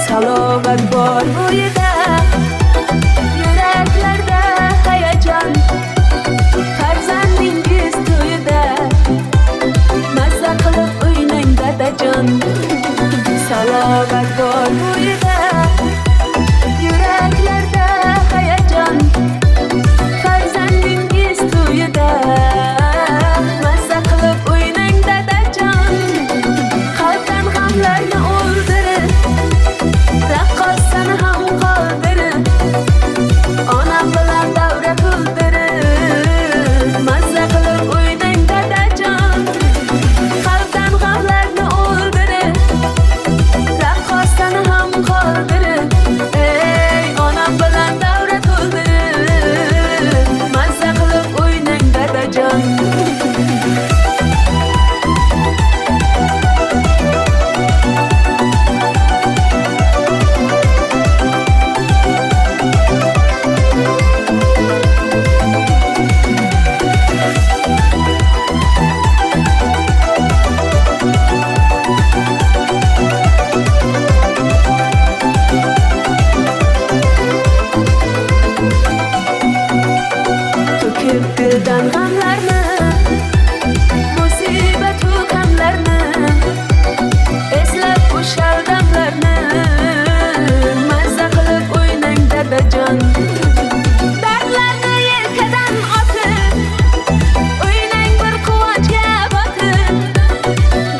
Salovat bor bo'yida, yuraklarda hayajon. Farzandingiz to'yida, mazza qilib o'ynang dadajon. Salovat bor bo'yida, yuraklarda hayajon. Farzandingiz to'yida, mazza qilib o'ynang dadajon. Qalbdan g'amlarni o'ldirib, raqqosani ham qoldirib, onam bilan davra to'ldirib, mazza qilib o'ynang dadajon. Qalbdan g'amlarni o'ldirib, raqqosani ham qoldirib, ey onam bilan davra to'ldirib, mazza qilib o'ynang dadajon. To'kib dildan g'amlarni, musibat-u g'amlarni, eslab o'sha damlarni, mazza qilib o'ynang dadajon. Dardlarni yelkadan otib, o'ynang bir quvonchga botib,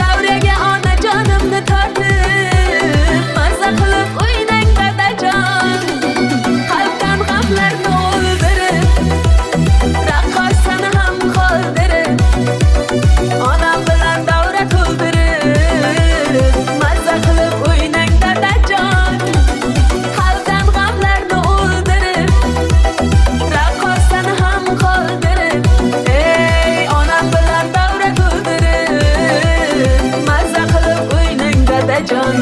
davraga onajonimni tortib, mazza qilib o'ynang dadajon. Qalbdan g'amlarni o'ldirib, raqqosani ham qoldirib, onam bilan davra to'ldirib, mazza qilib o'ynang dadajon. Qalbdan g'amlarni o'ldirib, raqqosani ham qoldirib, ey onam bilan davra to'ldirib, mazza qilib o'ynang dadajon.